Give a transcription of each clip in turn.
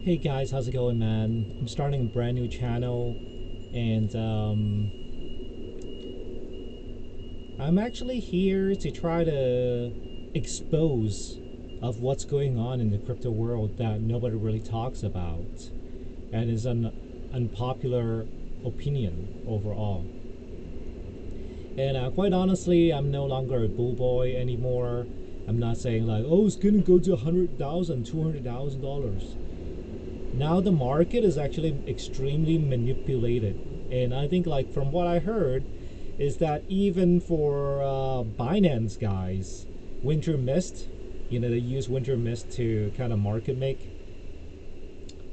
Hey guys, how's it going, man? I'm starting a brand new channel, and I'm actually here to try to expose of what's going on in the crypto world that nobody really talks about, and is an unpopular opinion overall. And quite honestly, I'm no longer a bull boy anymore. I'm not saying like, oh, it's gonna go to $100,000, $200,000. Now the market is actually extremely manipulated, and I think, like, from what I heard, is that even for Binance guys, winter mist, they use winter mist to kind of market make.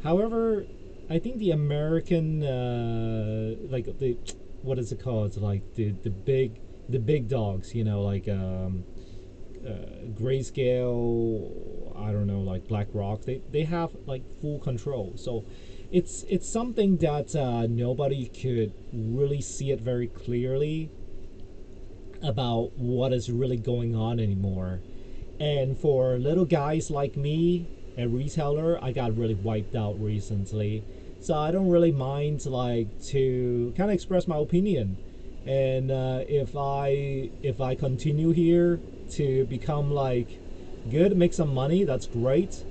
However, I think the American like the what is it called, like the big dogs, like Grayscale, I don't know, like BlackRock, they have like full control. So it's something that nobody could really see it very clearly about what is really going on anymore. And for little guys like me, a retailer, I got really wiped out recently. So I don't really mind, like, to kind of express my opinion. And if I continue here to become like good, make some money, that's great.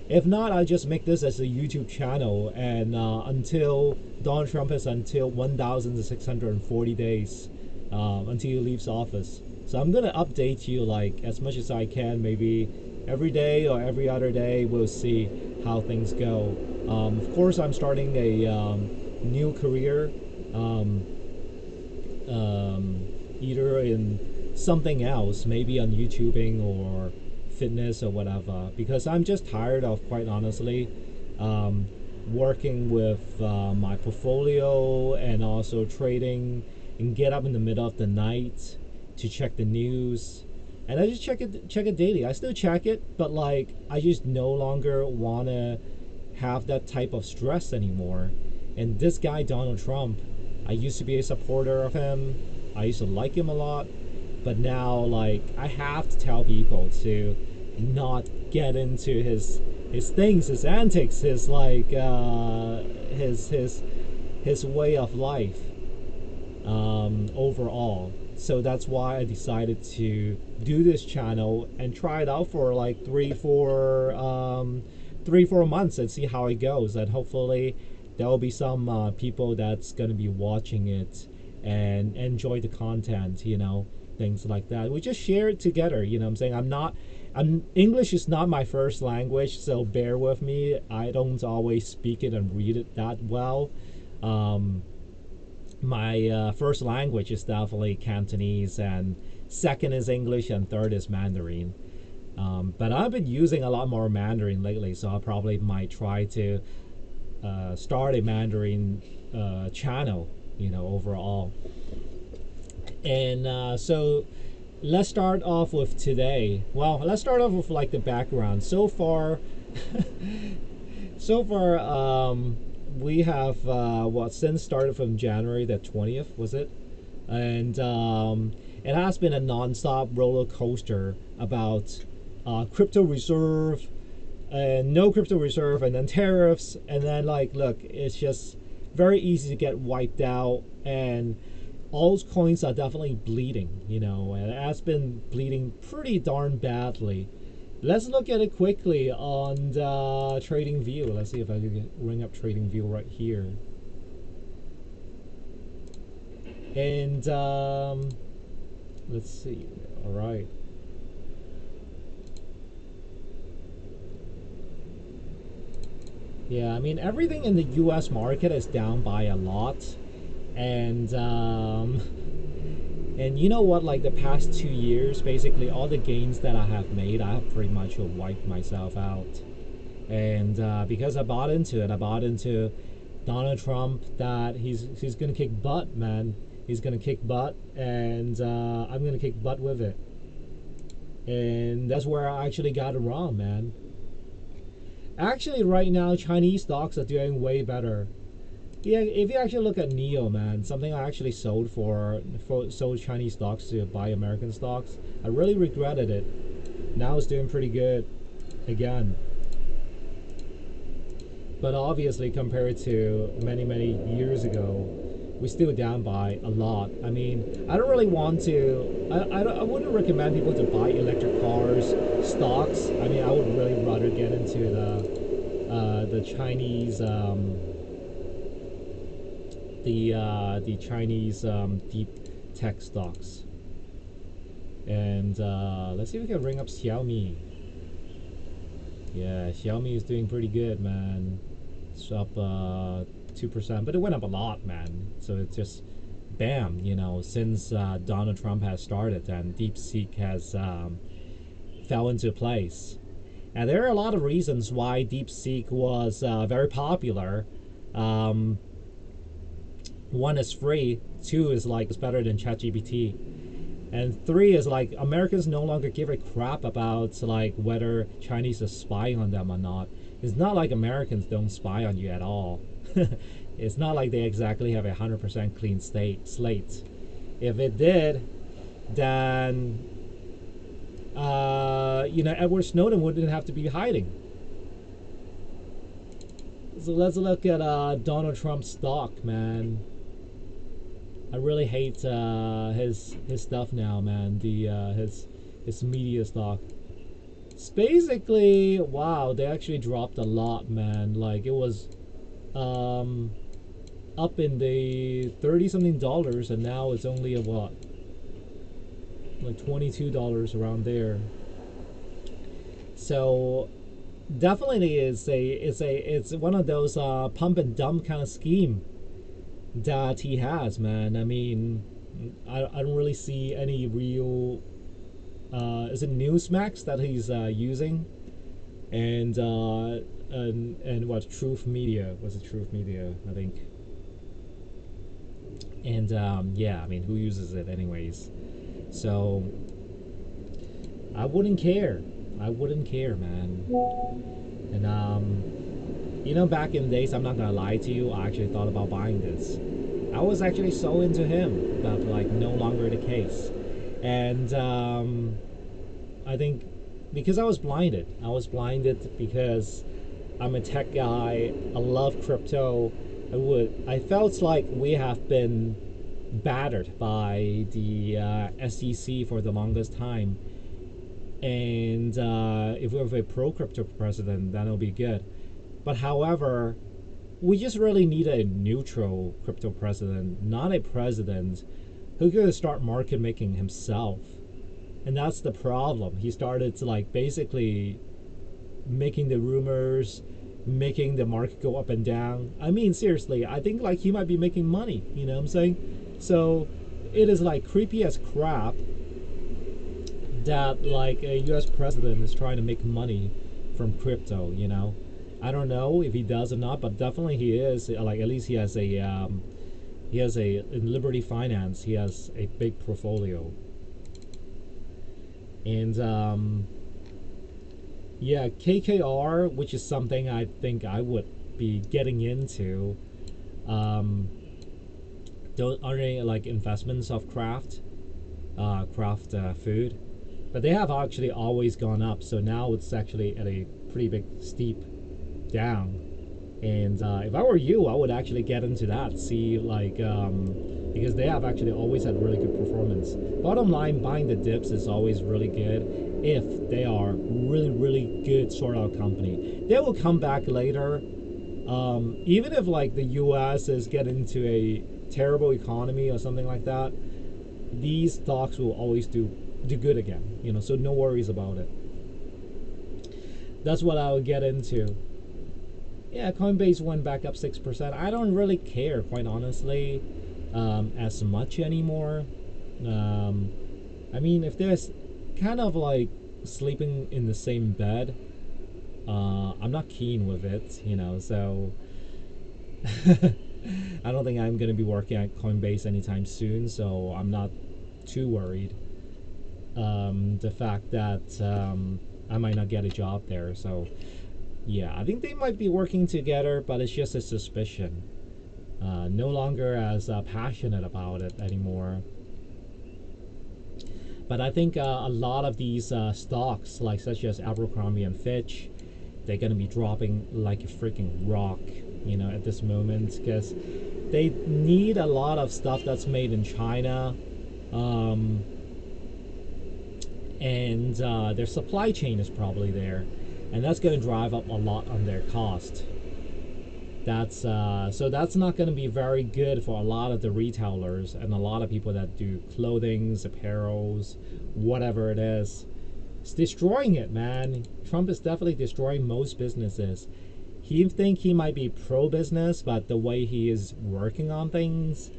If not, I just make this as a YouTube channel, and until Donald Trump has until 1,640 days until he leaves office. So I'm gonna update you like as much as I can, maybe every day or every other day. We'll see how things go. Of course, I'm starting a new career, um, either in something else, maybe on YouTubing or fitness or whatever, because I'm just tired of, quite honestly, working with my portfolio and also trading, and get up in the middle of the night to check the news. And I just check it daily. I still check it, but like I just no longer want to have that type of stress anymore. And this guy Donald Trump, I used to be a supporter of him. I used to like him a lot, but now, like, I have to tell people to not get into his things, his antics, his like his way of life overall. So that's why I decided to do this channel and try it out for like 3-4 months and see how it goes. And hopefully there will be some people that's gonna be watching it and enjoy the content, things like that. We just share it together. You know what I'm saying? I'm English is not my first language, so bear with me. I don't always speak it and read it that well. My first language is definitely Cantonese, and second is English, and third is Mandarin. But I've been using a lot more Mandarin lately, so I probably might try to start a Mandarin channel, overall. And so let's start off with today. Well, let's start off with like the background. So far, we have since started from January the 20th, was it? And it has been a non-stop roller coaster about crypto reserve and no crypto reserve, and then tariffs, and then, like, look, it's just very easy to get wiped out, and altcoins are definitely bleeding, and it has been bleeding pretty darn badly. Let's look at it quickly on the TradingView. Let's see if I can ring up TradingView right here. And let's see. All right. Yeah, I mean, everything in the US market is down by a lot. And and you know what, like the past 2 years, basically all the gains that I have made, I have pretty much wiped myself out. And because I bought into it, I bought into Donald Trump, that he's gonna kick butt, man. He's gonna kick butt, and I'm gonna kick butt with it. And that's where I actually got it wrong, man. Actually, right now, Chinese stocks are doing way better. Yeah, if you actually look at NEO, man, something I actually sold sold Chinese stocks to buy American stocks. I really regretted it. Now it's doing pretty good again. but obviously compared to many years ago, we're still down by a lot. I mean, I don't really want to. I wouldn't recommend people to buy electric cars stocks. I mean, I would really rather get into the Chinese the Chinese deep tech stocks. And let's see if we can ring up Xiaomi. Yeah, Xiaomi is doing pretty good, man. It's up 2%, but it went up a lot, man. So it's just bam, you know, since Donald Trump has started and DeepSeek has fell into place. And there are a lot of reasons why DeepSeek was very popular. One is free, two is like it's better than ChatGPT, and three is like Americans no longer give a crap about like whether Chinese is spying on them or not. It's not like Americans don't spy on you at all. It's not like they exactly have 100% clean slate. If it did, then you know, Edward Snowden wouldn't have to be hiding. So let's look at Donald Trump's stock, man. I really hate his stuff now, man. The his media stock. It's basically, wow, they actually dropped a lot, man. Like it was up in the $30-something, and now it's only at what, like $22 around there. So definitely it's one of those pump and dump kind of scheme that he has, man. I mean, I don't really see any real is it Newsmax that he's using, and what, Truth Media, was it Truth Media, I think. And yeah, I mean, who uses it anyways? So I wouldn't care, man. And you know, back in the days, I'm not gonna lie to you, I actually thought about buying this. I was actually so into him, but like no longer the case. And I think because I was blinded because I'm a tech guy. I love crypto. I felt like we have been battered by the SEC for the longest time. And if we have a pro-crypto president, then it'll be good. But however, we just really need a neutral crypto president, not a president who could start market making himself. And that's the problem. He started to like basically making the rumors, making the market go up and down. I mean, seriously, I think like he might be making money, you know what I'm saying? So it is like creepy as crap that like a US president is trying to make money from crypto, you know? I don't know if he does or not, but definitely he is. Like at least he has a in Liberty Finance, he has a big portfolio. And yeah, KKR, which is something I think I would be getting into. Those are they like investments of Kraft food, but they have actually always gone up. So now it's actually at a pretty big steep down. And if I were you, I would actually get into that. See, like, because they have actually always had really good performance. Bottom line, buying the dips is always really good if they are really good sort out company. They will come back later. Even if like the U.S. is getting into a terrible economy or something like that, these stocks will always do good again. You know, so no worries about it. That's what I would get into. Yeah, Coinbase went back up 6%. I don't really care, quite honestly, as much anymore. I mean, if there's kind of like sleeping in the same bed, I'm not keen with it, you know, so I don't think I'm going to be working at Coinbase anytime soon, so I'm not too worried. The fact that I might not get a job there, so yeah, I think they might be working together, but it's just a suspicion. No longer as passionate about it anymore. But I think a lot of these stocks, like such as Abercrombie and Fitch, they're gonna be dropping like a freaking rock, at this moment, because they need a lot of stuff that's made in China, um, and their supply chain is probably there, and that's going to drive up a lot on their cost. That's not going to be very good for a lot of the retailers and a lot of people that do clothings, apparels, whatever it is. It's destroying it, man. Trump is definitely destroying most businesses. He think he might be pro business, but the way he is working on things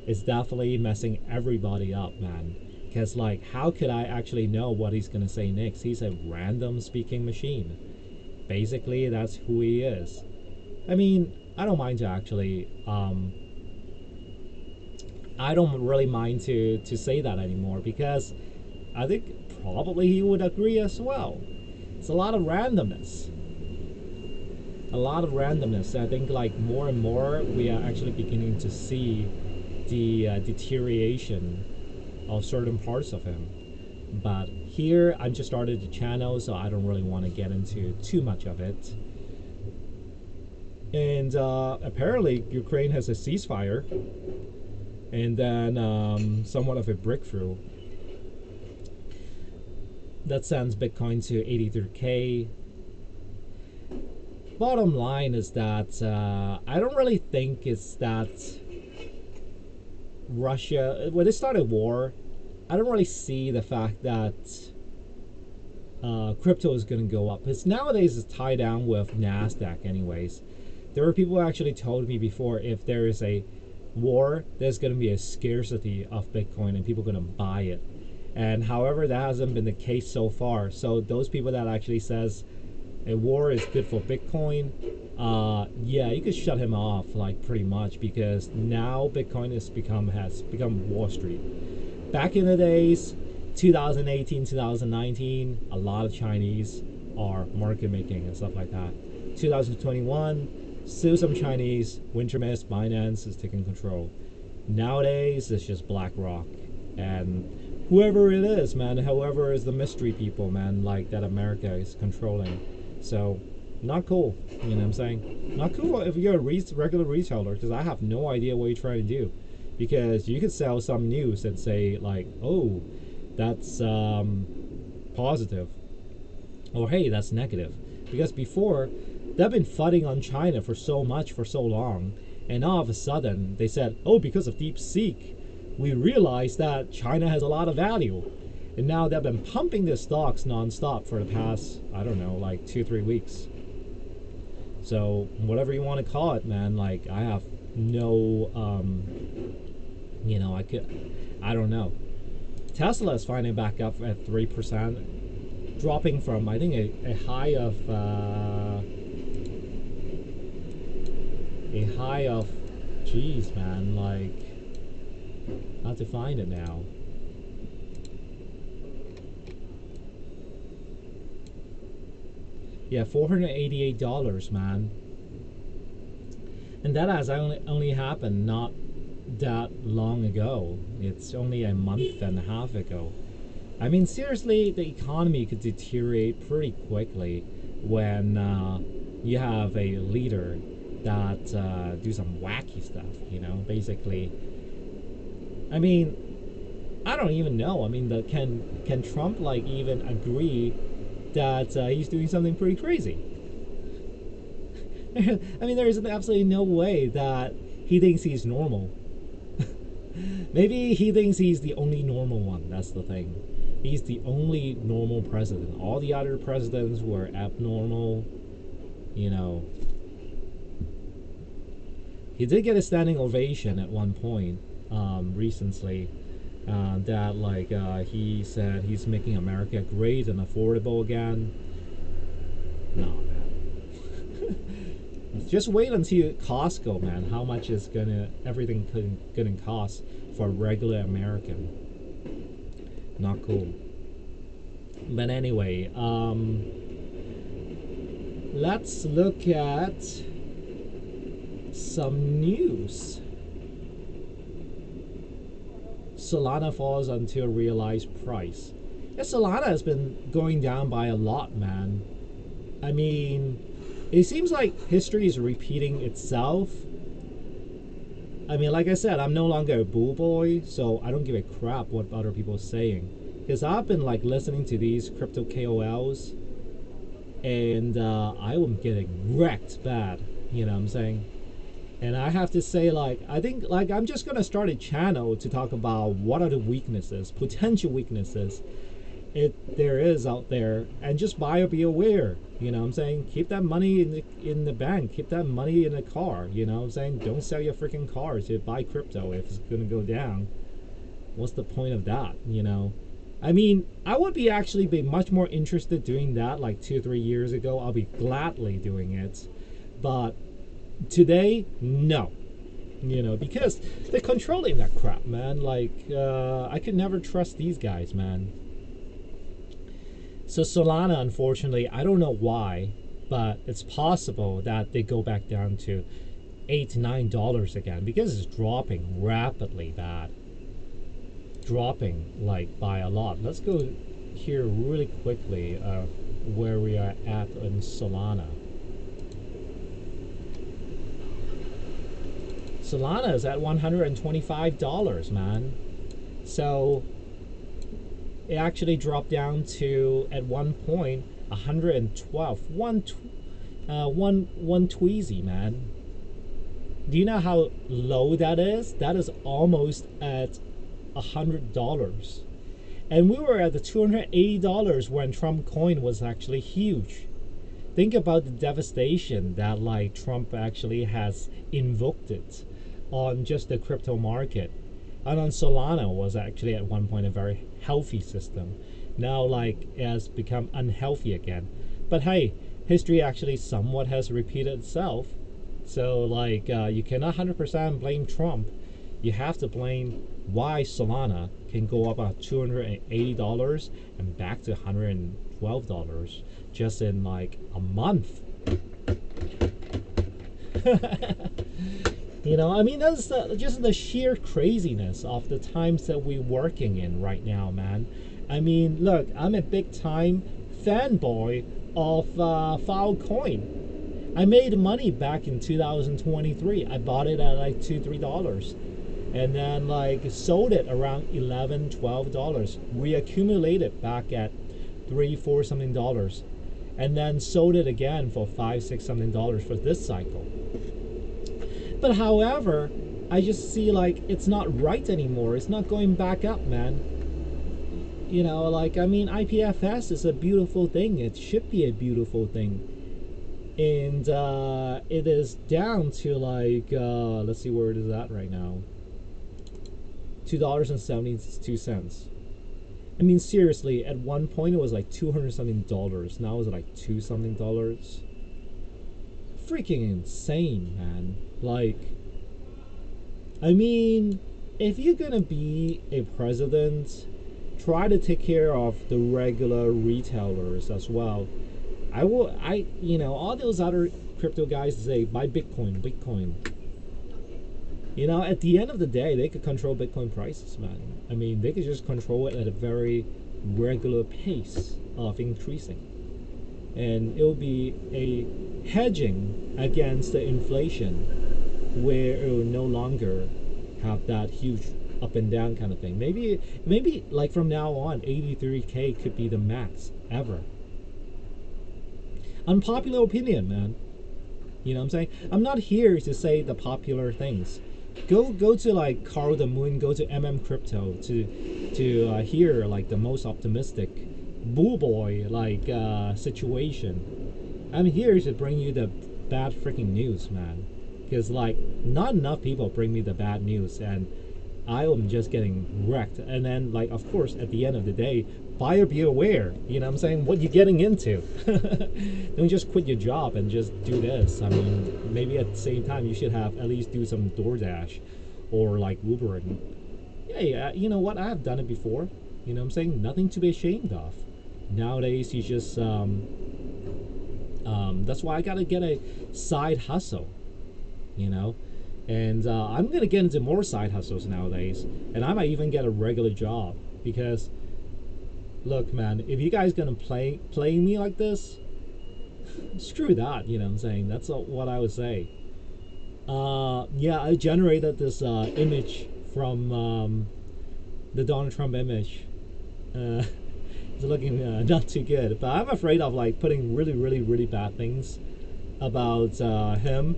is definitely messing everybody up, man. Because, like, how could I actually know what he's going to say next? He's a random speaking machine. Basically, that's who he is. I mean, I don't mind to actually, I don't really mind to say that anymore, because I think probably he would agree as well. It's a lot of randomness. A lot of randomness. I think, like, more and more we are actually beginning to see the deterioration of certain parts of him. But here, I just started the channel, so I don't really want to get into too much of it. And apparently, Ukraine has a ceasefire, and then somewhat of a breakthrough that sends Bitcoin to 83K. Bottom line is that I don't really think it's that Russia, when they started war, I don't really see the fact that crypto is going to go up. Because nowadays it's tied down with NASDAQ anyways. There were people who actually told me before, if there is a war, there's going to be a scarcity of Bitcoin and people are going to buy it. And however, that hasn't been the case so far. So those people that actually says a war is good for Bitcoin, yeah, you could shut him off, like, pretty much, because now Bitcoin has become Wall Street. Back in the days, 2018, 2019, a lot of Chinese are market making and stuff like that. 2021, still some Chinese. WinterMist, Binance is taking control. Nowadays, it's just BlackRock and whoever it is, man. Whoever is the mystery people, man, like that America is controlling. So, not cool. You know what I'm saying? Not cool if you're a regular retailer, because I have no idea what you're trying to do. Because you could sell some news and say, like, oh, that's positive, or hey, that's negative. Because before, they've been fighting on China for so long, and all of a sudden they said, oh, because of DeepSeek, we realized that China has a lot of value. And now they've been pumping their stocks non-stop for the past, I don't know, like 2-3 weeks. So whatever you want to call it, man, like, I have no I don't know. Tesla is finally back up at 3%, dropping from, I think, a high of geez, man, like, how to find it now. Yeah, $488, man. And that has only happened not that long ago. It's only a month and a half ago. I mean, seriously, the economy could deteriorate pretty quickly when you have a leader that do some wacky stuff, basically. I mean, I don't even know. I mean, can Trump, like, even agree that he's doing something pretty crazy? I mean, there is absolutely no way that he thinks he's normal. Maybe he thinks he's the only normal one. That's the thing. He's the only normal president. All the other presidents were abnormal. He did get a standing ovation at one point recently. That, like, he said he's making America great and affordable again. No, man. Just wait until Costco, man. How much is everything gonna cost for a regular American? Not cool. But anyway, let's look at some news. Solana falls until realized price. Yeah, Solana has been going down by a lot, man. I mean, it seems like history is repeating itself. I mean, like I said, I'm no longer a bull boy, so I don't give a crap what other people are saying. Because I've been like listening to these crypto KOLs, and I am getting wrecked bad. You know what I'm saying? And I have to say, like, I think, like, I'm just gonna start a channel to talk about what are the weaknesses, potential weaknesses, there is out there, and just buyer be aware. You know what I'm saying? Keep that money in the bank. Keep that money in the car. You know what I'm saying? Don't sell your freaking car to buy crypto if it's gonna go down. What's the point of that? You know? I mean, I would be actually be much more interested doing that like 2 or 3 years ago. I'll be gladly doing it, but today, no. You know, because they're controlling that crap, man. Like, I could never trust these guys, man. So Solana, unfortunately, I don't know why, but it's possible that they go back down to $8 to $9 again because it's dropping rapidly bad. Dropping like by a lot. Let's go here really quickly where we are at in Solana. Solana is at $125, man. So it actually dropped down to, at one point, 112. One tweezy, man. Do you know how low that is? That is almost at $100. And we were at the $280 when Trump coin was actually huge. Think about the devastation that like Trump actually has invoked it on just the crypto market. And on Solana was actually at one point a very healthy system. Now like it has become unhealthy again. But hey, history actually somewhat has repeated itself. So like you cannot 100% blame Trump. You have to blame why Solana can go up at $280 and back to $112 just in like a month. You know, I mean, that's just the sheer craziness of the times that we're working in right now, man. I mean, look, I'm a big time fanboy of Filecoin. I made money back in 2023. I bought it at like $2-3. And then like sold it around $11-12. Reaccumulated back at $3-4 something dollars, and then sold it again for $5-6 something dollars for this cycle. But however, I just see like it's not right anymore. It's not going back up, man. You know, like I mean, IPFS is a beautiful thing. It should be a beautiful thing. And it is down to like let's see where it is at right now. $2.72. I mean, seriously, at one point it was like $200 something dollars. Now it's like $2 something dollars. Freaking insane, man. Like, I mean, if you're gonna be a president, try to take care of the regular retailers as well. You know, all those other crypto guys say buy Bitcoin, Bitcoin. You know, at the end of the day, they could control Bitcoin prices, man. I mean, they could just control it at a very regular pace of increasing. And it will be a hedging against the inflation where it will no longer have that huge up and down kind of thing. Maybe like from now on, 83K could be the max ever. Unpopular opinion, man. You know what I'm saying? I'm not here to say the popular things. Go to like Carl the Moon, go to Crypto to hear like the most optimistic bull boy like situation. I'm here to bring you the bad freaking news, man. Because like not enough people bring me the bad news, and I am just getting wrecked. And then like of course at the end of the day, buyer be aware. You know what I'm saying? What you're getting into. Don't just quit your job and just do this. I mean, maybe at the same time you should have at least do some DoorDash or like Uber. And yeah, you know what? I have done it before. You know what I'm saying? Nothing to be ashamed of. Nowadays you just that's why I gotta get a side hustle. You know, and I'm gonna get into more side hustles nowadays, and I might even get a regular job because look, man, if you guys gonna play me like this, screw that. You know what I'm saying? That's what I would say. Yeah, I generated this image from the Donald Trump image. Uh, it's looking not too good, but I'm afraid of like putting really, really, really bad things about him.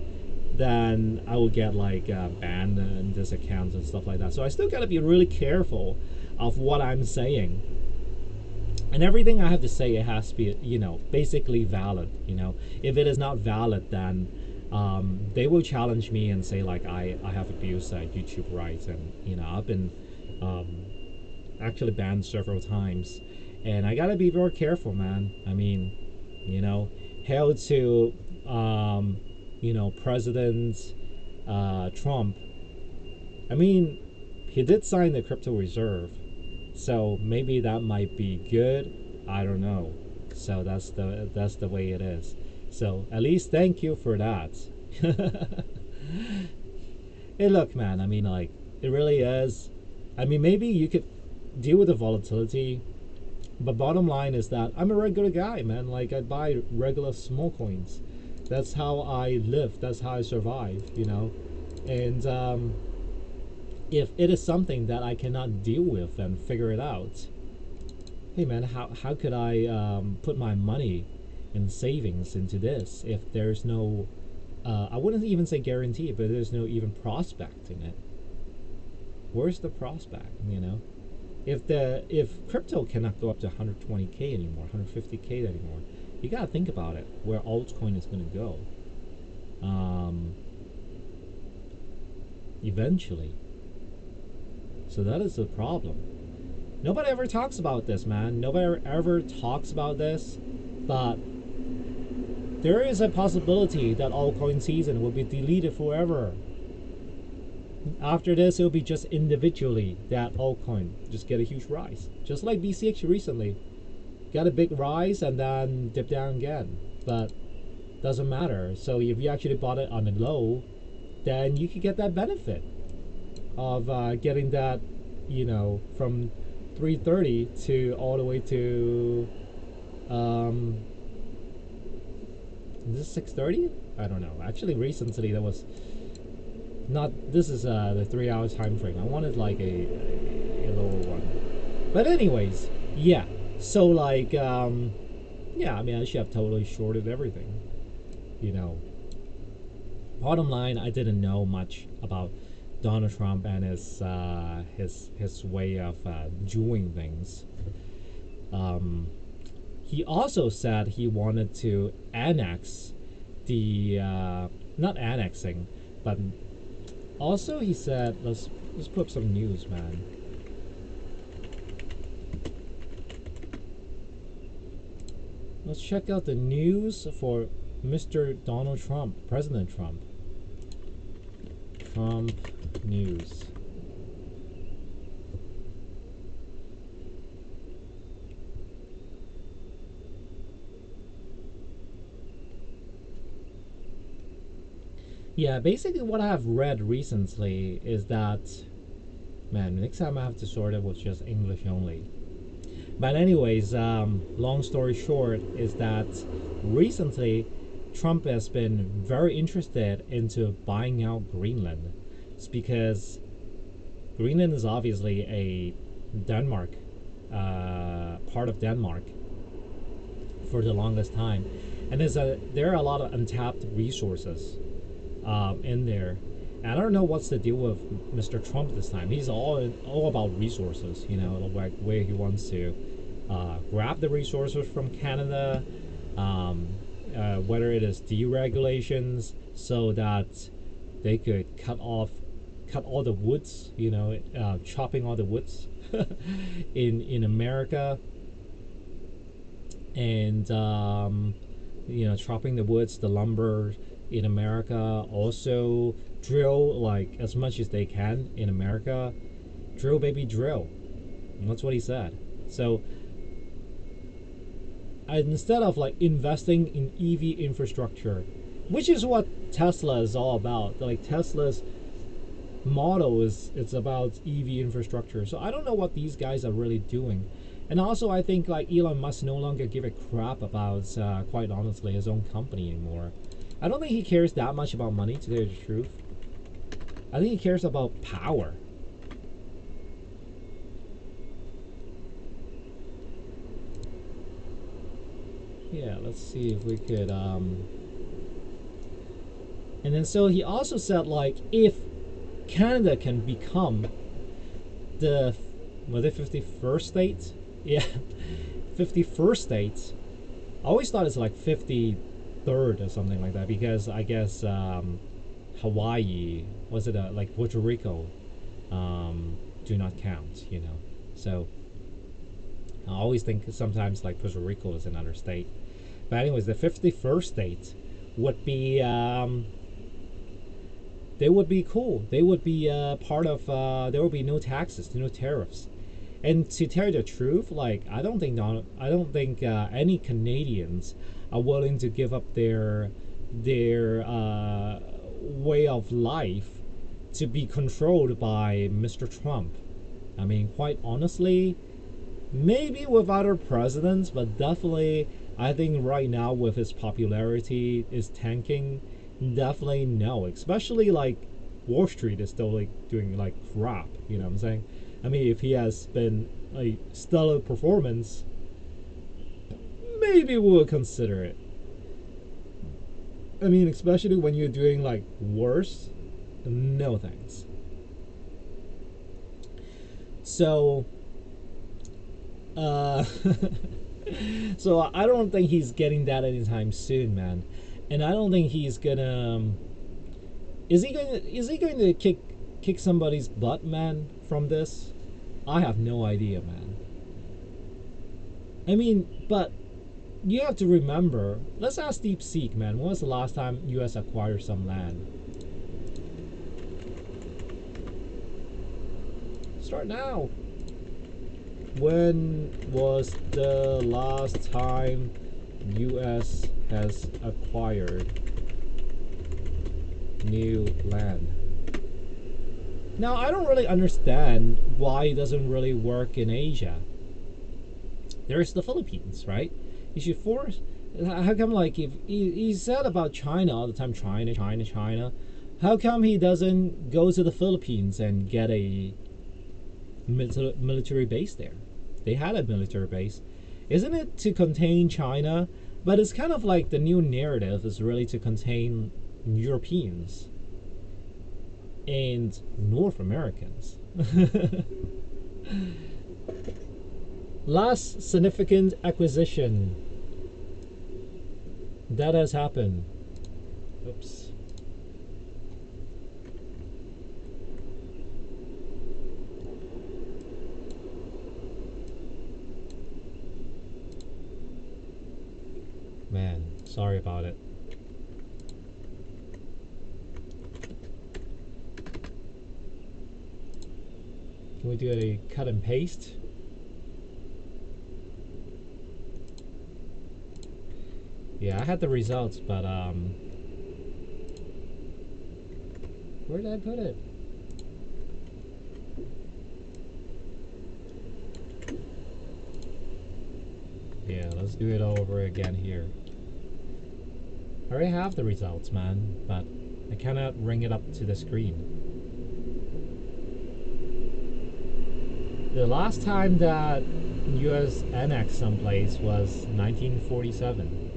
Then I will get like banned in this account and stuff like that. So I still gotta be really careful of what I'm saying. And everything I have to say, it has to be, basically valid. If it is not valid, then they will challenge me and say like I have abused YouTube rights, and I've been um, actually banned several times, and I gotta be very careful, man. I mean, hail to President Trump. I mean, he did sign the crypto reserve, so maybe that might be good. I don't know. So that's the way it is. So at least thank you for that. Hey, look, man. I mean, like, it really is. I mean, maybe you could deal with the volatility, but bottom line is that I'm a regular guy, man. Like, I buy regular small coins. That's how I live. That's how I survive. And if it is something that I cannot deal with and figure it out, hey, man, how could I put my money and savings into this if there's no I wouldn't even say guarantee, but there's no even prospect in it. Where's the prospect? If crypto cannot go up to 120k anymore, 150k anymore, you gotta think about it, where altcoin is gonna go eventually. So that is the problem. Nobody ever talks about this, man. Nobody ever talks about this, but there is a possibility that altcoin season will be deleted forever. After this, it will be just individually that altcoin just get a huge rise. Just like BCH recently. Got a big rise and then dip down again. But doesn't matter. So if you actually bought it on a low, then you could get that benefit of getting that, from 330 to all the way to is this 630? I don't know. Actually, recently there was not. This is the 3 hour time frame. I wanted like a lower one. But anyways, yeah. So like yeah. I mean, I should have totally shorted everything. Bottom line, I didn't know much about Donald Trump and his way of doing things. He also said he wanted to annex the not annexing, but also he said let's put up some news, man. Let's check out the news for Mr. Donald Trump, President Trump. Trump news. Yeah, basically what I have read recently is that, man, next time I have to sort it with just English only. But anyways, long story short is that recently Trump has been very interested into buying out Greenland. It's because Greenland is obviously a Denmark, part of Denmark for the longest time, and there are a lot of untapped resources in there. And I don't know what's the deal with Mr. Trump this time. He's all about resources, like where he wants to grab the resources from Canada, whether it is deregulations so that they could cut all the woods, chopping all the woods in America, and chopping the woods, the lumber in America. Also drill like as much as they can in America. Drill, baby, drill. And that's what he said. So instead of like investing in EV infrastructure, which is what Tesla is all about, like Tesla's motto it's about EV infrastructure. So I don't know what these guys are really doing. And also, I think like Elon Musk no longer give a crap about, quite honestly, his own company anymore. I don't think he cares that much about money, to tell you the truth. I think he cares about power. Yeah, let's see if we could. And then so he also said like if Canada can become the, was it 51st state? Yeah, 51st state. I always thought it's like 53rd or something like that because I guess Hawaii, was it like Puerto Rico, do not count, you know. So I always think sometimes like Puerto Rico is another state. But anyways, the 51st state would be, they would be cool. They would be part of. There would be no taxes, no tariffs. And to tell you the truth, like I don't think any Canadians are willing to give up their way of life to be controlled by Mr. Trump. I mean, quite honestly, maybe with other presidents, but definitely, I think right now with his popularity is tanking. Definitely no, especially like Wall Street is still like doing like crap. You know what I'm saying? I mean, if he has been a stellar performance, maybe we'll consider it. I mean, especially when you're doing like worse, no thanks. So, uh, so I don't think he's getting that anytime soon, man. And I don't think he's gonna. Is he going to kick somebody's butt, man? From this, I have no idea, man. I mean, but you have to remember. Let's ask DeepSeek, man. When was the last time U.S. acquired some land? Start now. When was the last time U.S. has acquired new land? Now, I don't really understand why it doesn't really work in Asia. There's the Philippines, right? You should force. How come, like, if he said about China all the time, China, China, China, how come he doesn't go to the Philippines and get a military base there? They had a military base. Isn't it to contain China? But it's kind of like the new narrative is really to contain Europeans and North Americans. Last significant acquisition that has happened. Oops. Man, sorry about it. Can we do a cut and paste? Yeah, I had the results, but where did I put it? Yeah, let's do it all over again here. I already have the results, man, but I cannot bring it up to the screen. The last time that US annexed someplace was 1947.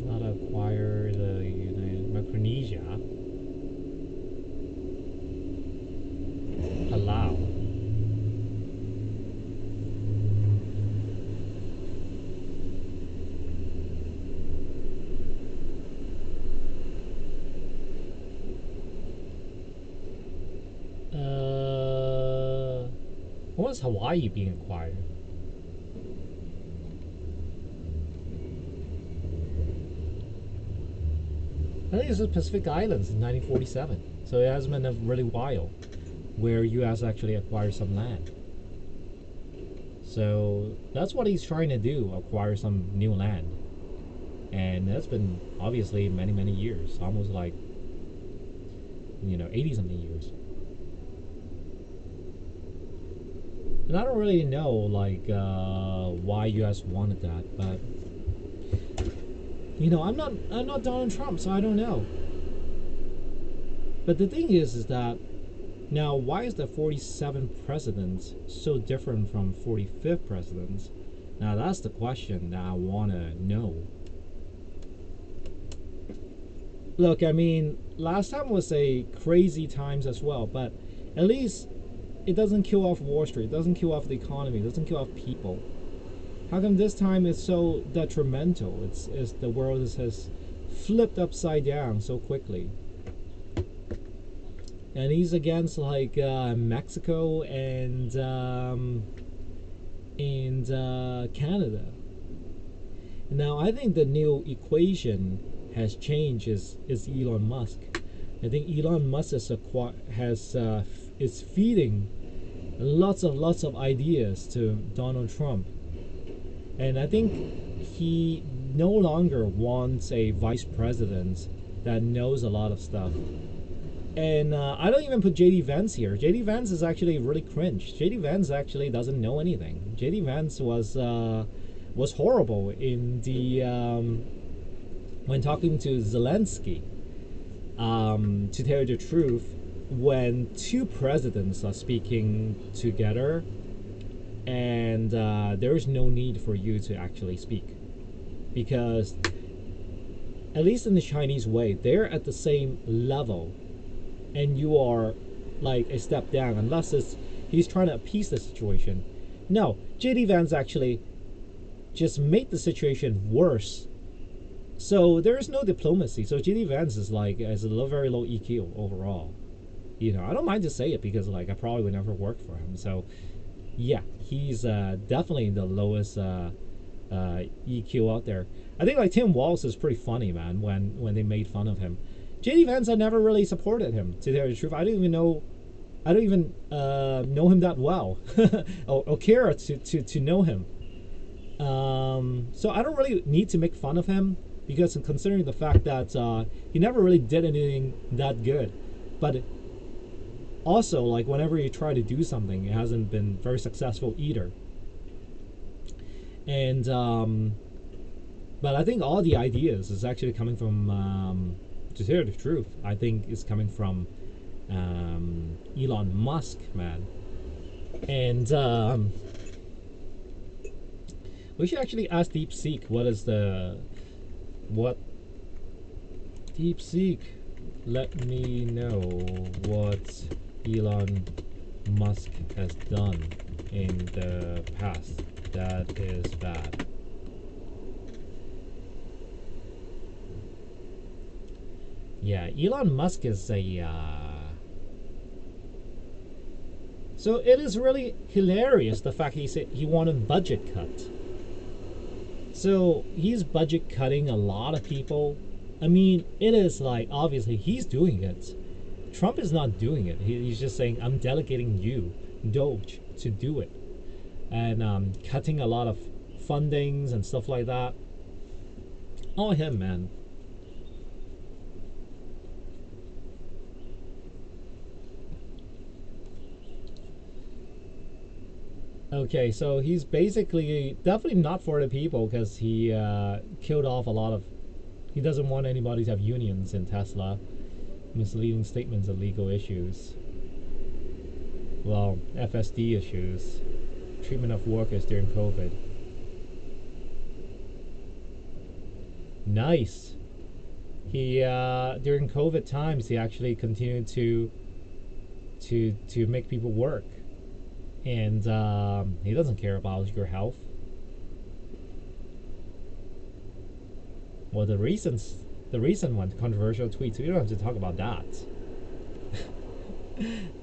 Not acquire the United Micronesia. Palau. When was Hawaii being acquired? I think it's the Pacific Islands in 1947. So it has been a really while where US actually acquired some land. So that's what he's trying to do, acquire some new land. And that's been obviously many, many years. Almost like, 80 something years. And I don't really know like why US wanted that, but I'm not Donald Trump, so I don't know. But the thing is that now why is the 47th president so different from 45th presidents? Now that's the question that I want to know. Look, I mean, last time was a crazy times as well, but at least it doesn't kill off Wall Street, it doesn't kill off the economy, it doesn't kill off people. How come this time it's so detrimental? It's the world has flipped upside down so quickly. And he's against like Mexico and Canada. Now I think the new equation has changed is Elon Musk. I think Elon Musk is feeding lots of ideas to Donald Trump, and I think he no longer wants a vice president that knows a lot of stuff. And I don't even put JD Vance here. JD Vance is actually really cringe. JD Vance actually doesn't know anything. JD Vance was horrible in the when talking to Zelensky. To tell you the truth, when two presidents are speaking together, and there is no need for you to actually speak, because at least in the Chinese way, they're at the same level, and you are like a step down, unless he's trying to appease the situation. No, JD Vance actually just made the situation worse. So there is no diplomacy. So JD Vance is like has a very low EQ overall. I don't mind to say it because like I probably would never work for him. So yeah, he's definitely the lowest EQ out there. I think like Tim Walz is pretty funny, man. When they made fun of him, JD Vance, I never really supported him. To tell you the truth, I don't even know him that well, or care to know him. So I don't really need to make fun of him, because considering the fact that he never really did anything that good. But also, like, whenever you try to do something, it hasn't been very successful either. And but I think all the ideas is actually coming from, to tell the truth, I think it's coming from Elon Musk, man. And we should actually ask DeepSeek what DeepSeek, let me know what Elon Musk has done in the past that is bad. Yeah, Elon Musk is a so it is really hilarious the fact he said he wanted budget cut. So he's budget cutting a lot of people. I mean, it is like, obviously he's doing it. Trump is not doing it. He's just saying, I'm delegating you, Doge, to do it. And cutting a lot of fundings and stuff like that. All him, man. Okay, so he's basically definitely not for the people, because he killed off a lot of. He doesn't want anybody to have unions in Tesla. Misleading statements of legal issues. Well, FSD issues. Treatment of workers during COVID. Nice. He during COVID times, he actually continued to make people work. And he doesn't care about your health. Well, the recent one, controversial tweets, we don't have to talk about that.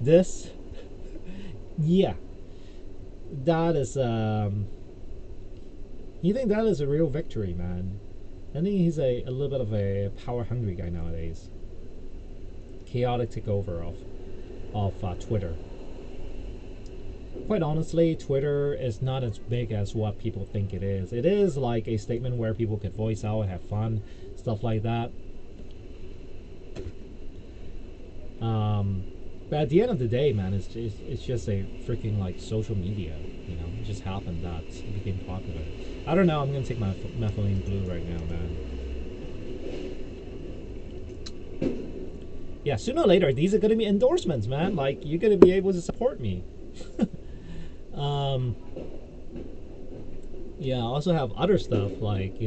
This, yeah, that is, you think that is a real victory, man? I think he's a little bit of a power-hungry guy nowadays. Chaotic takeover of Twitter. Quite honestly, Twitter is not as big as what people think it is. It is like a statement where people could voice out, have fun, stuff like that. But at the end of the day, man, it's just a freaking like social media. You know, it just happened that it became popular. I don't know. I'm gonna take my methylene blue right now, man. Yeah, sooner or later, these are gonna be endorsements, man. Like you're gonna be able to support me. um, yeah, I also have other stuff like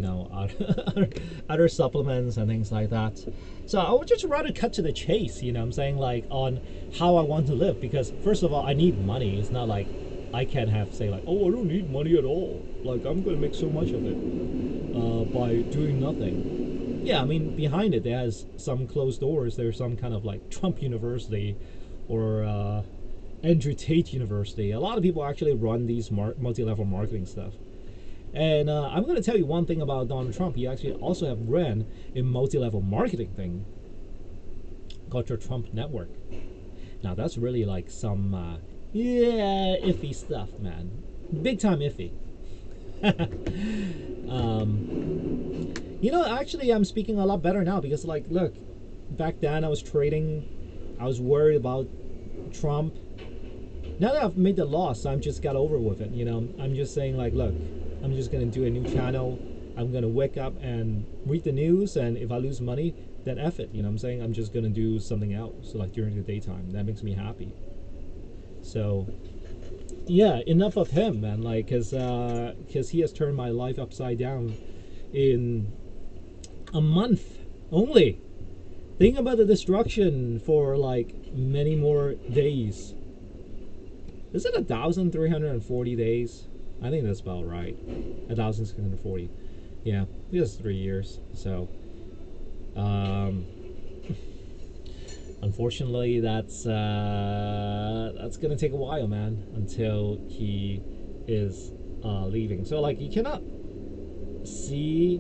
other supplements and things like that. So I would just rather cut to the chase. You know, what I'm saying like on how I want to live because first of all, I need money. It's not like I can't have say like, oh, I don't need money at all. Like I'm gonna make so much of it by doing nothing. Yeah, I mean behind it, there's some closed doors. There's some kind of like Trump University or Andrew Tate University. A lot of people actually run these multi-level marketing stuff. And I'm going to tell you one thing about Donald Trump. He actually also have ran a multi-level marketing thing called your Trump Network. Now that's really like some iffy stuff, man. Big time iffy. Actually, I'm speaking a lot better now because, like, look, back then I was trading. I was worried about Trump. Now that I've made the loss, I'm just got over with it. You know, I'm just saying, like, look, I'm just gonna do a new channel. I'm gonna wake up and read the news, and if I lose money, then F it. You know what I'm saying? I'm just gonna do something else, like during the daytime. That makes me happy. So, yeah, enough of him, man. Like, cause he has turned my life upside down in a month only. Think about the destruction for like many more days. Is it 1,340 days? I think that's about right. 1,640. Yeah, just 3 years. So, unfortunately, that's gonna take a while, man, until he is leaving. So, like, you cannot see.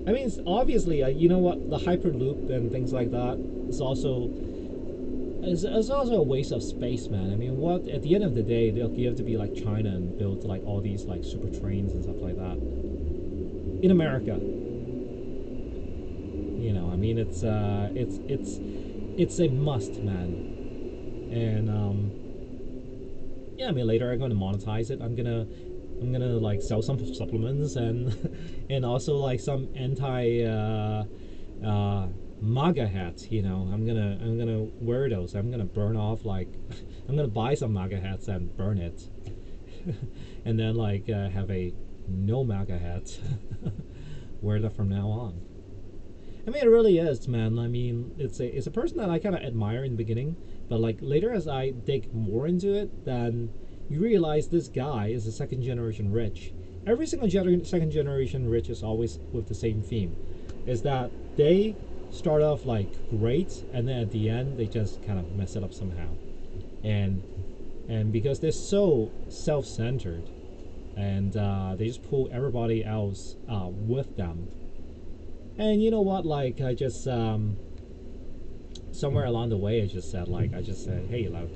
I mean, it's obviously, you know what, the hyperloop and things like that is also. It's also a waste of space, man. I mean, what at the end of the day, you have to be like China and build like all these like super trains and stuff like that in America. You know, I mean, it's a must, man. And yeah, I mean, later I'm going to monetize it. I'm gonna like sell some supplements and and also like some anti MAGA hats. You know, I'm gonna wear those. I'm gonna burn off like I'm gonna buy some MAGA hats and burn it, and then like have a no MAGA hat. Wear that from now on. I mean, it really is, man. I mean, it's a person that I kind of admire in the beginning, but like later as I dig more into it, then you realize this guy is a second generation rich. Every single second generation rich is always with the same theme, is that they start off like great, and then at the end they just kind of mess it up somehow, and because they're so self-centered, and they just pull everybody else with them. And you know what? Like I just somewhere along the way, I just said, hey, look,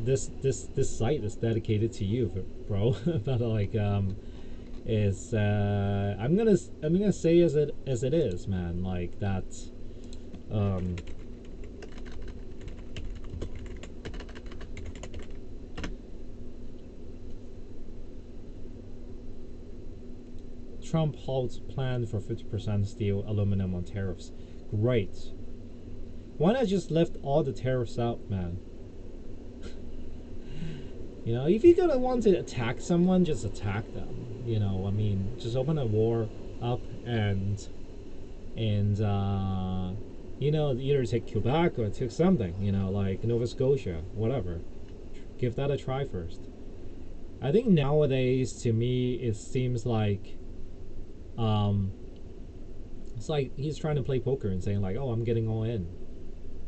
this site is dedicated to you, bro. But like is I'm gonna say as it is, man. Like that. Trump halts plan for 50% steel, aluminum on tariffs. Great. Why not just lift all the tariffs out, man? You know, if you're gonna want to attack someone, just attack them. You know, I mean, just open a war up and you know, either take Quebec or take something. You know, like Nova Scotia, whatever. Give that a try first. I think nowadays, to me, it seems like it's like he's trying to play poker and saying like, oh, I'm getting all in.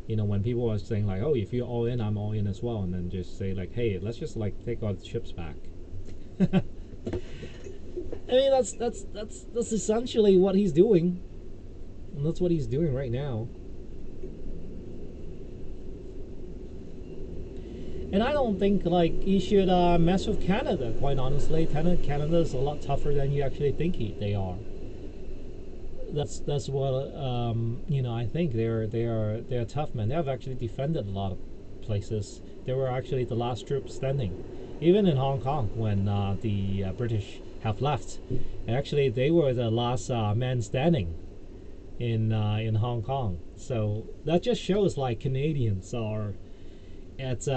You know, when people are saying like, oh, if you're all in, I'm all in as well, and then just say like, hey, let's just like take all the chips back. I mean, that's essentially what he's doing, and that's what he's doing right now. And I don't think like he should mess with Canada. Quite honestly, Canada is a lot tougher than you actually think they are. that's what I think they're tough men. They have actually defended a lot of places. They were actually the last troops standing, even in Hong Kong when the British have left. Actually, they were the last men standing in Hong Kong. So that just shows like Canadians are at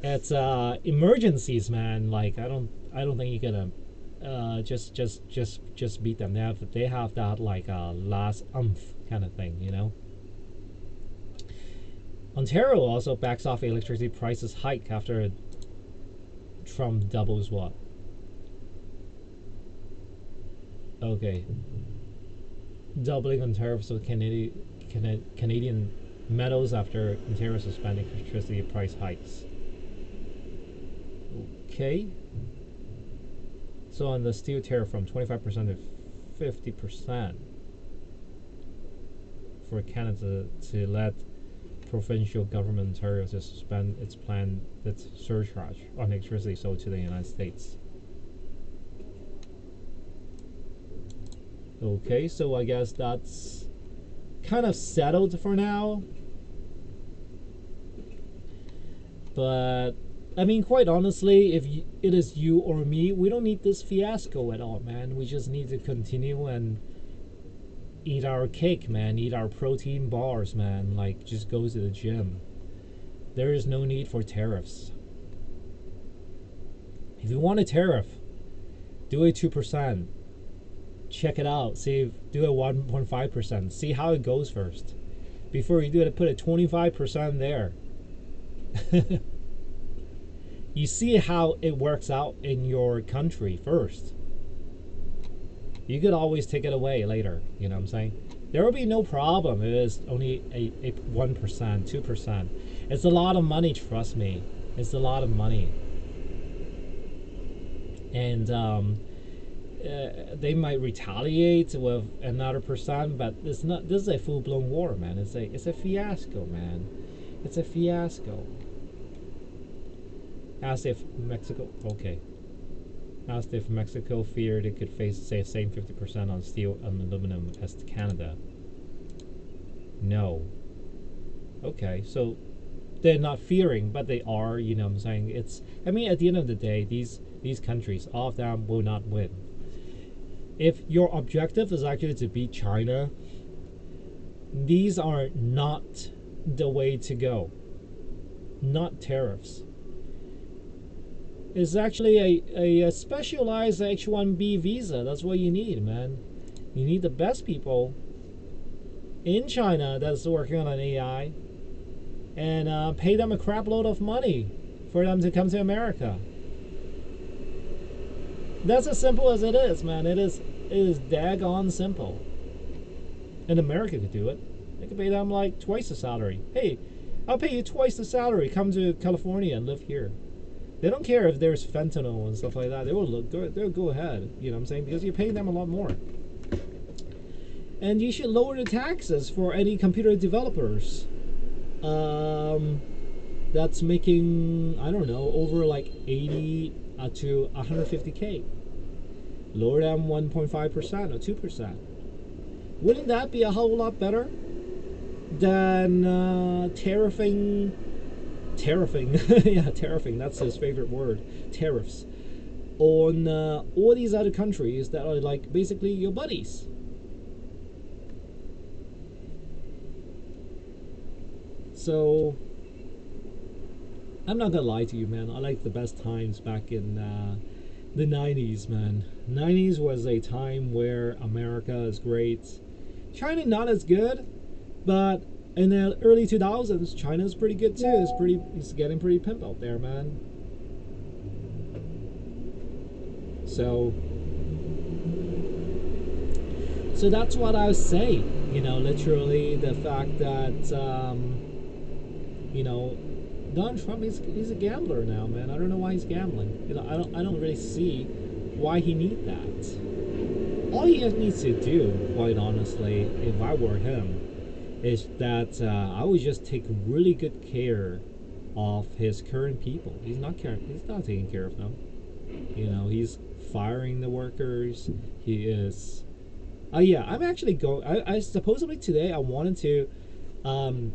at emergencies, man. Like I don't think you're gonna just beat them. They have that like last umph kind of thing, you know. Ontario also backs off electricity prices hike after Trump doubles what? Okay, doubling on tariffs of Canadian metals after Ontario suspending electricity price hikes. Okay. So on the steel tariff from 25% to 50% for Canada to let provincial government Ontario to suspend its surcharge on electricity sold to the United States. Okay, so I guess that's kind of settled for now. But I mean, quite honestly, if it is you or me, we don't need this fiasco at all, man. We just need to continue and eat our cake, man. Eat our protein bars, man. Like, just go to the gym. There is no need for tariffs. If you want a tariff, do it 2%. Check it out. Do it 1.5%. See how it goes first. Before you do it, put a 25% there. You see how it works out in your country first. You could always take it away later. You know what I'm saying? There will be no problem. It is only a 1%, 2%. It's a lot of money, trust me. It's a lot of money. And they might retaliate with another percent, but it's not. This is a full-blown war, man. It's a fiasco, man. It's a fiasco. As if Mexico feared it could face the same 50% on steel and aluminum as Canada. No. Okay, so they're not fearing, but they are. You know what I'm saying? I mean, at the end of the day, these countries, all of them will not win. If your objective is actually to beat China, these are not the way to go. Not tariffs. It's actually a specialized H-1B visa. That's what you need, man. You need the best people in China that's working on an AI, and pay them a crap load of money for them to come to America. That's as simple as it is, man. It is daggone simple. And America could do it. They could pay them like twice the salary. Hey, I'll pay you twice the salary. Come to California and live here. They don't care if there's fentanyl and stuff like that. They will look good. They'll go ahead. You know what I'm saying? Because you're paying them a lot more. And you should lower the taxes for any computer developers. That's making, I don't know, over like 80 to 150K. Lower them 1.5% or 2%. Wouldn't that be a whole lot better than tariffing? Yeah, tariffing, that's his favorite word. Tariffs on all these other countries that are like basically your buddies. So I'm not gonna lie to you, man. I like the best times back in the 90s, man. 90s was a time where America is great. China not as good, but in the early 2000s, China's pretty good too. It's getting pretty pimp out there, man. So that's what I would say. You know, literally the fact that Donald Trump he's a gambler now, man. I don't know why he's gambling. You know, I don't really see why he needs that. All he needs to do, quite honestly, if I were him, is that I would just take really good care of his current people. He's not taking care of them. You know, he's firing the workers. He is Yeah, I'm actually going. I supposedly today I wanted to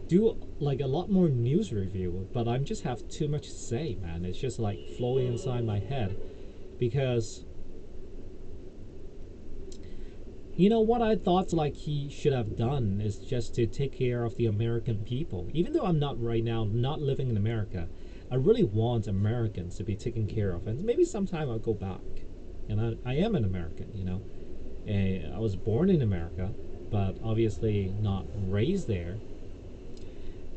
do like a lot more news review, but I'm just have too much to say, man. It's just like flowing inside my head because you know what I thought like he should have done is just to take care of the American people. Even though I'm not right now not living in America, I really want Americans to be taken care of, and maybe sometime I'll go back. And I am an American, you know. And I was born in America, but obviously not raised there.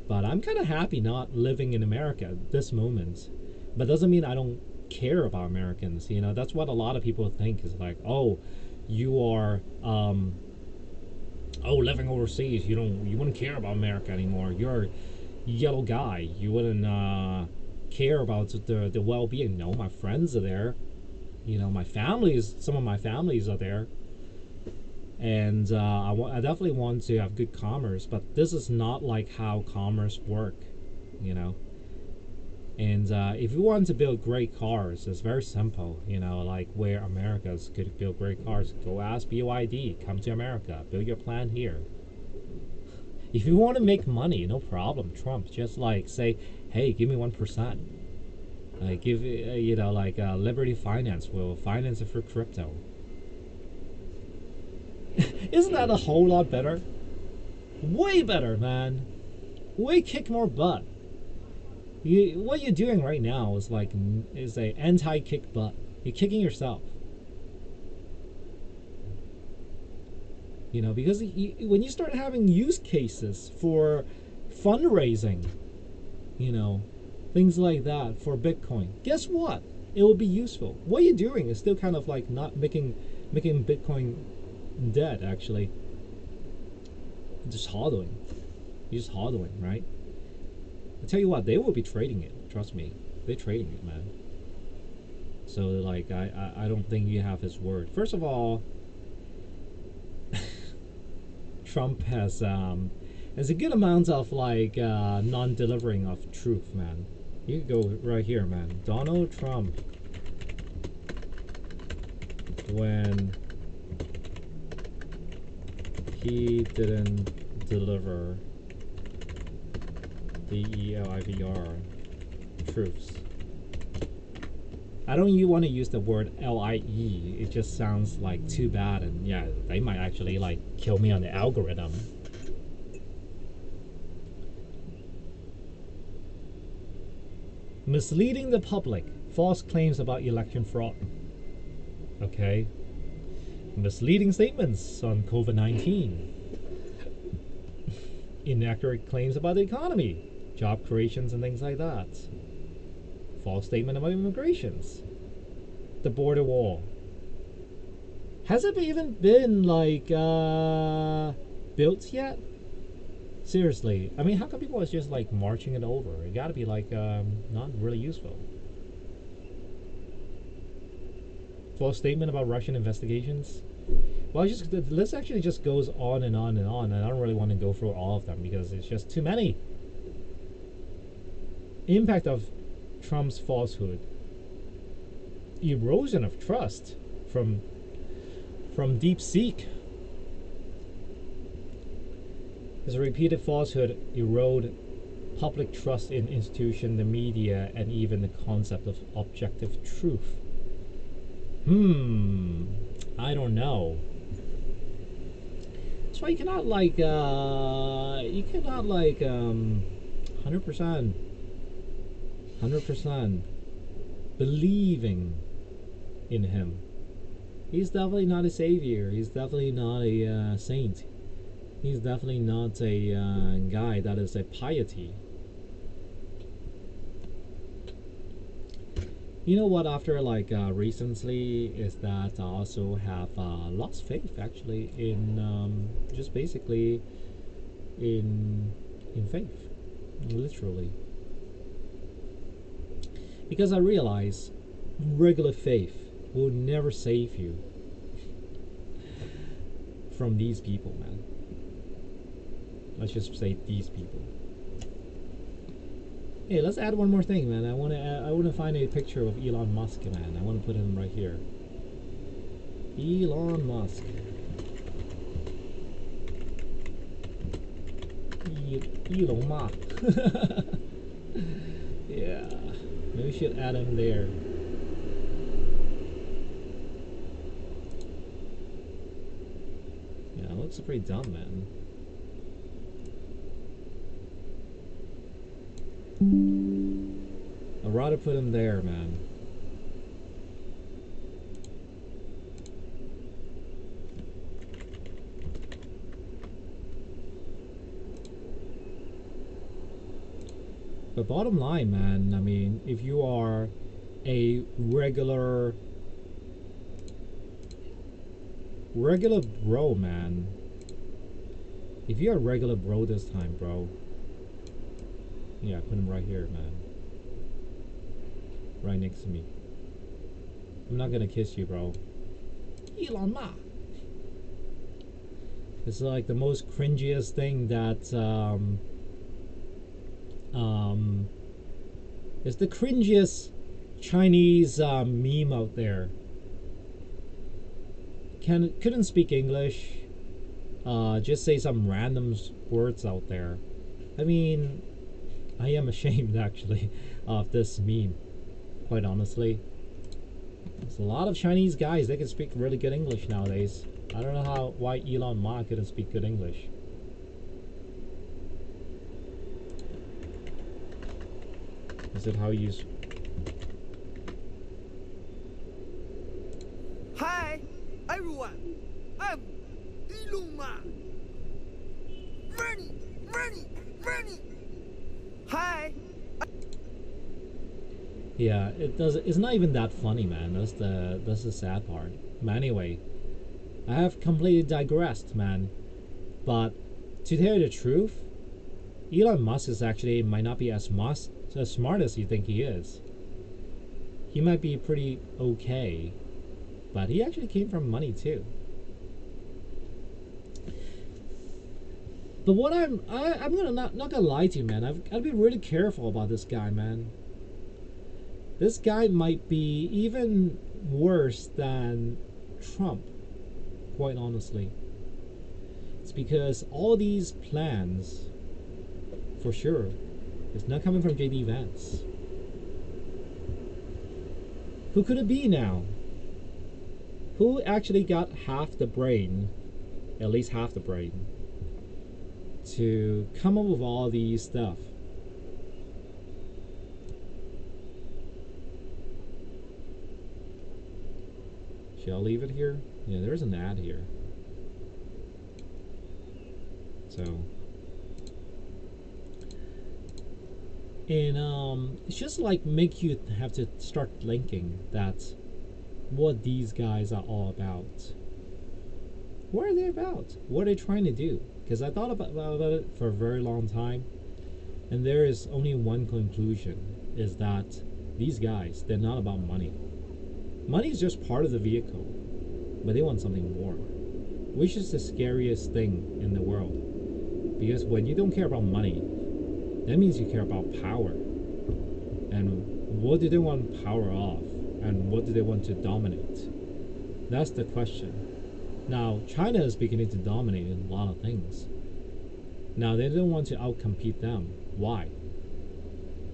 But I'm kind of happy not living in America at this moment. But doesn't mean I don't care about Americans. You know, that's what a lot of people think is like, oh, you are, oh, living overseas. You wouldn't care about America anymore. You're a yellow guy. You wouldn't care about the well-being. No, my friends are there. You know, some of my families are there. And I definitely want to have good commerce, but this is not like how commerce work, you know. And if you want to build great cars, it's very simple, you know, like where Americans could build great cars. Go ask BYD, come to America, build your plant here. If you want to make money, no problem. Trump, just like say, hey, give me 1%. Give you know like Liberty Finance will finance it for crypto. Isn't that a whole lot better? Way better, man. Way kick more butt. What you're doing right now is like is a anti-kick butt. You're kicking yourself. You know, because when you start having use cases for fundraising, you know, things like that for Bitcoin, guess what? It will be useful. What you're doing is still kind of like not making Bitcoin dead. Actually, just hodling. You're just hodling, right? I tell you what, they will be trading it. Trust me, they're trading it, man. So like, I don't think you have his word. First of all, Trump has a good amount of like non-delivering of truth, man. You can go right here, man. Donald Trump, when he didn't deliver the ELIVR truths. I don't even want to use the word LIE. It just sounds like too bad, and yeah, they might actually like kill me on the algorithm. Misleading the public, false claims about election fraud. Okay. Misleading statements on COVID-19. Inaccurate claims about the economy, job creations and things like that. False statement about immigrations. The border wall. Has it even been like built yet? Seriously, I mean, how come people is just like marching it over? It gotta be like not really useful. False statement about Russian investigations. Well, just the list actually just goes on and on and on, and I don't really want to go through all of them because it's just too many. Impact of Trump's falsehood. Erosion of trust from DeepSeek. His repeated falsehood erode public trust in institution, the media, and even the concept of objective truth. I don't know. That's why you cannot like 100% believing in him. He's definitely not a savior. He's definitely not a saint. He's definitely not a guy that is a piety. You know what? After like recently, is that I also have lost faith actually in just basically in faith, literally, because I realize regular faith will never save you from these people, man. Let's just say these people. Hey, let's add one more thing, man. I want to find a picture of Elon Musk, man. I want to put him right here. Elon Musk. Elon Ma. Yeah, maybe we should add him there. Yeah, it looks pretty dumb, man. I'd rather put him there, man. But bottom line, man, I mean, if you are a regular bro, man, if you're a regular bro this time, bro, yeah, put him right here, man, right next to me. I'm not gonna kiss you, bro. Elon Ma. It's like the most cringiest thing that it's the cringiest Chinese meme out there. Couldn't speak English. Just say some random words out there. I mean, I am ashamed actually of this meme. Quite honestly, there's a lot of Chinese guys that can speak really good English nowadays. I don't know why Elon Ma couldn't speak good English. Is it how you use? Hi, everyone. I'm Elon Ma. Money. Hi. Yeah, it does. It's not even that funny, man. That's the sad part. But anyway, I have completely digressed, man. But to tell you the truth, Elon Musk is actually might not be as smart as you think he is. He might be pretty okay, but he actually came from money too. But what I'm gonna not gonna lie to you, man. I've gotta be really careful about this guy, man. This guy might be even worse than Trump, quite honestly. It's because all these plans, for sure, is not coming from JD Vance. Who could it be now? Who actually got half the brain, at least half the brain, to come up with all these stuff? Should I leave it here? Yeah, there's an ad here. So, and it's just like make you have to start thinking that what these guys are all about. What are they about? What are they trying to do? Because I thought about it for a very long time, and there is only one conclusion: is that these guys, they're not about money. Money is just part of the vehicle, but they want something more, which is the scariest thing in the world. Because when you don't care about money, that means you care about power. And what do they want power of? And what do they want to dominate? That's the question. Now, China is beginning to dominate in a lot of things. Now, they don't want to outcompete them. Why?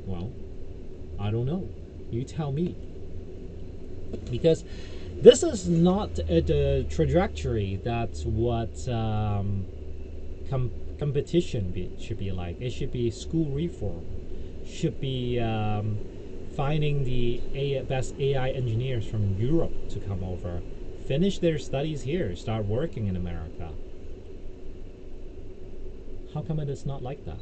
Well, I don't know. You tell me. Because this is not the trajectory that's what competition should be like. It should be school reform. Should be finding the best AI engineers from Europe to come over, finish their studies here, start working in America. How come it is not like that?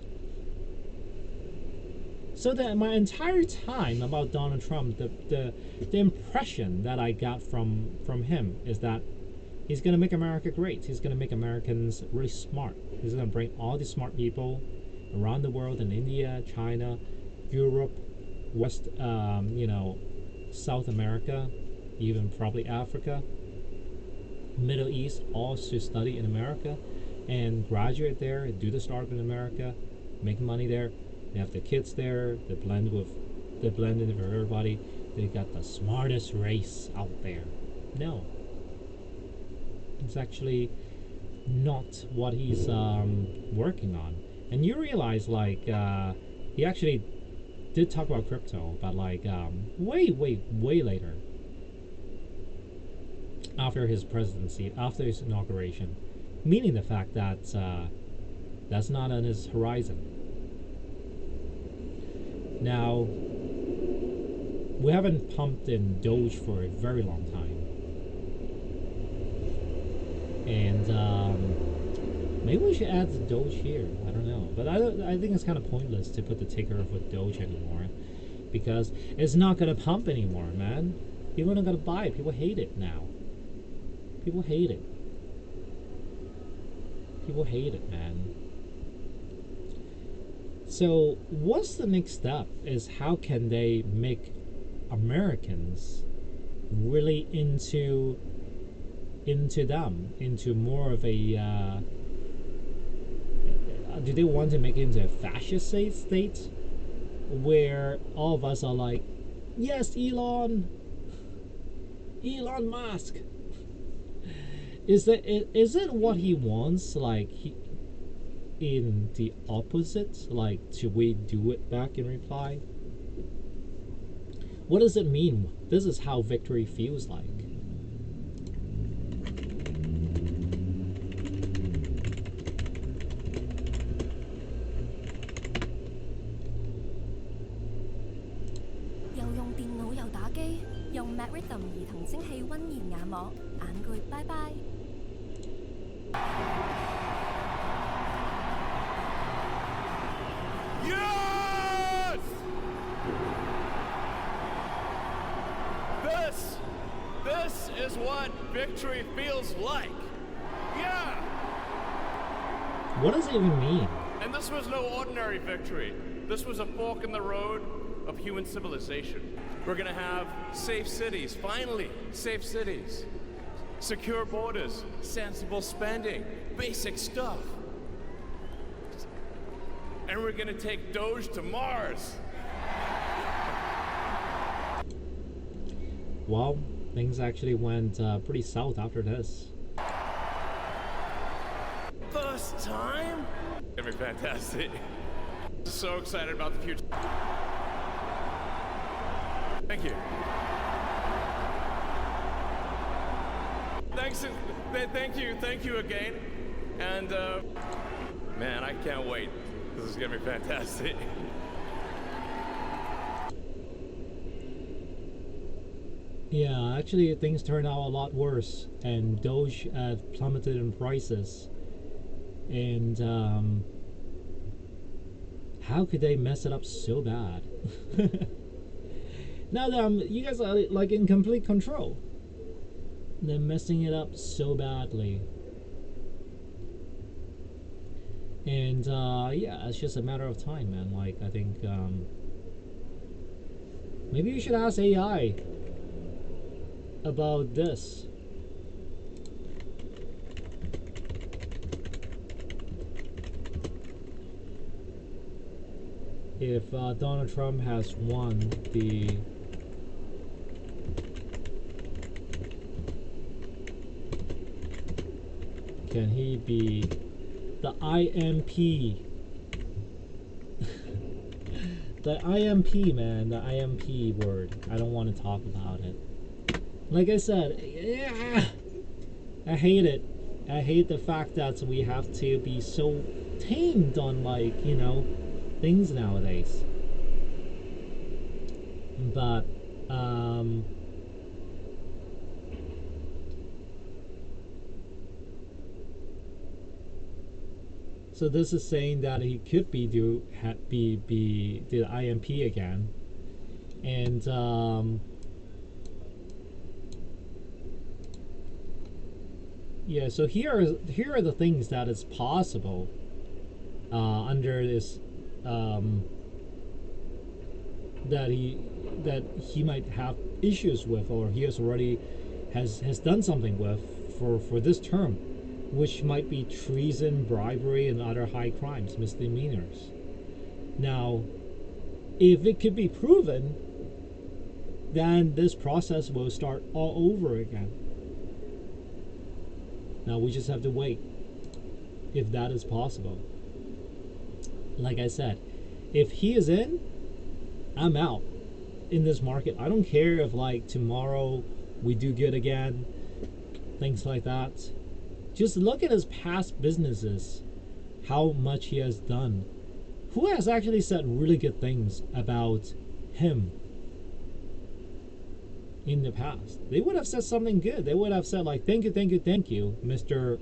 So that my entire time about Donald Trump, the impression that I got from him is that he's gonna make America great. He's gonna make Americans really smart. He's gonna bring all these smart people around the world in India, China, Europe, West, South America, even probably Africa, Middle East, all to study in America and graduate there, do the start in America, make money there. They have the kids there. They blend in with everybody. They got the smartest race out there. No, it's actually not what he's working on. And you realize like he actually did talk about crypto, but like way later, after his presidency, after his inauguration, meaning the fact that that's not on his horizon. Now, we haven't pumped in Doge for a very long time, and maybe we should add the Doge here. I don't know, but I think it's kind of pointless to put the ticker with Doge anymore, because it's not gonna pump anymore, man. People are not gonna buy it. People hate it now. People hate it. People hate it, man. So what's the next step is how can they make Americans really into them, into more of a do they want to make it into a fascist state where all of us are like, yes, Elon Musk, is it what he wants? Like in the opposite, like should we do it back in reply? What does it mean? This is how victory feels like. Mac Rhythm 兒童蒸汽溫然眼膜，眼攰拜拜。Yes! This is what victory feels like. Yeah! What does it even mean? And this was no ordinary victory. This was a fork in the road of human civilization. We're gonna have safe cities, finally, safe cities. Secure borders, sensible spending, basic stuff. And we're gonna take Doge to Mars. Well, things actually went pretty south after this. First time? It's gonna be fantastic. So excited about the future. Thank you. Thank you again. And man, I can't wait. This is gonna be fantastic. Yeah, actually things turned out a lot worse, and Doge plummeted in prices. And how could they mess it up so bad? Now that you guys are like in complete control, they're messing it up so badly. And yeah, it's just a matter of time, man. Like I think maybe you should ask AI about this. If Donald Trump has won the can he be the IMP? The IMP, man, the IMP word. I don't want to talk about it. Like I said, yeah, I hate it. I hate the fact that we have to be so tamed on, like, you know, things nowadays. But so this is saying that he could be the IMP again, and yeah. So here are the things that is possible under this that he might have issues with, or he has already has done something with for this term, which might be treason, bribery, and other high crimes, misdemeanors. Now, if it could be proven, then this process will start all over again. Now we just have to wait if that is possible. Like I said, if he is in, I'm out in this market. I don't care if like tomorrow we do good again, things like that. Just look at his past businesses, how much he has done. Who has actually said really good things about him in the past? They would have said something good. They would have said like, thank you, Mr.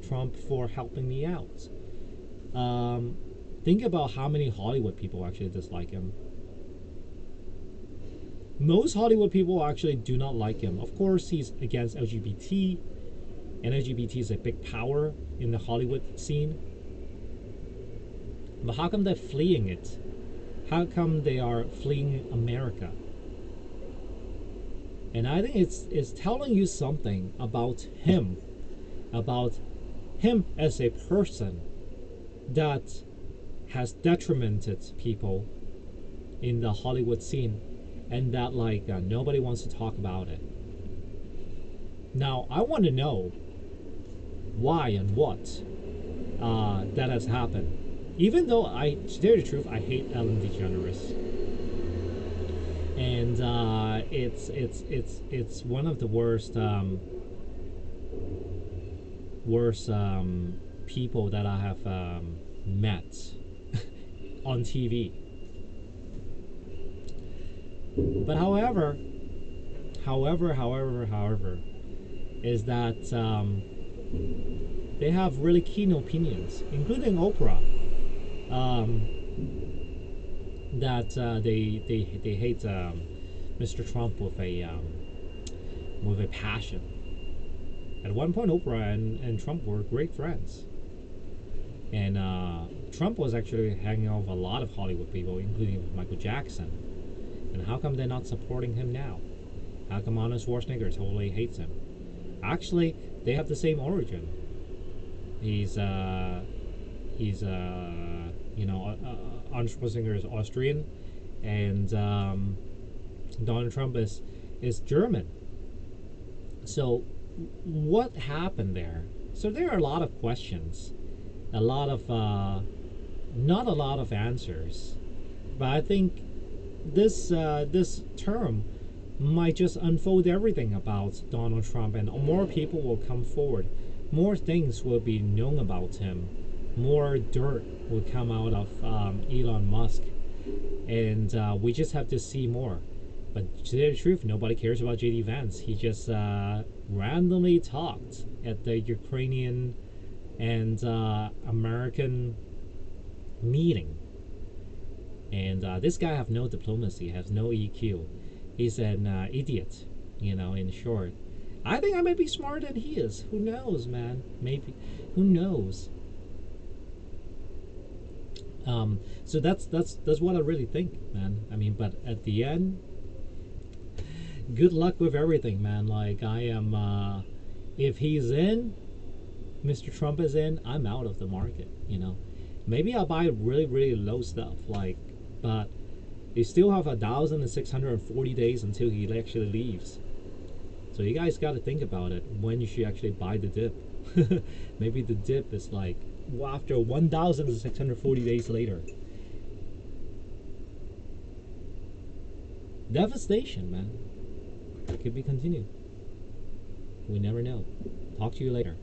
Trump, for helping me out. Think about how many Hollywood people actually dislike him. Most Hollywood people actually do not like him. Of course, he's against LGBT, and LGBT is a big power in the Hollywood scene. But how come they're fleeing it? How come they are fleeing America? And I think it's telling you something about him as a person that has detrimented people in the Hollywood scene, and that like nobody wants to talk about it. Now I want to know why and what that has happened. Even though to tell you the truth, I hate Ellen DeGeneres, and it's one of the worst people that I have met on TV. But however, is that they have really keen opinions, including Oprah. That they hate Mr. Trump with a passion. At one point, Oprah and Trump were great friends, and Trump was actually hanging out with a lot of Hollywood people, including Michael Jackson. And how come they're not supporting him now? How come Arnold Schwarzenegger totally hates him? Actually, they have the same origin. He's Arnold Schwarzenegger is Austrian, and Donald Trump is German. So what happened there? So there are a lot of questions, a lot of not a lot of answers, but I think this term might just unfold everything about Donald Trump, and more people will come forward, more things will be known about him, more dirt will come out of Elon Musk, and we just have to see more. But to tell the truth, nobody cares about JD Vance. He just randomly talked at the Ukrainian and American meeting. And this guy have no diplomacy, has no EQ. He's an idiot, in short. I think I might be smarter than he is. Who knows, man? Maybe. Who knows? So that's what I really think, man. I mean, but at the end, good luck with everything, man. Like, I am, if he's in, Mr. Trump is in, I'm out of the market, Maybe I'll buy really, really low stuff, but you still have 1,640 days until he actually leaves. So you guys got to think about it when you should actually buy the dip. Maybe the dip is after 1,640 days later. Devastation, man. It could be continued. We never know. Talk to you later.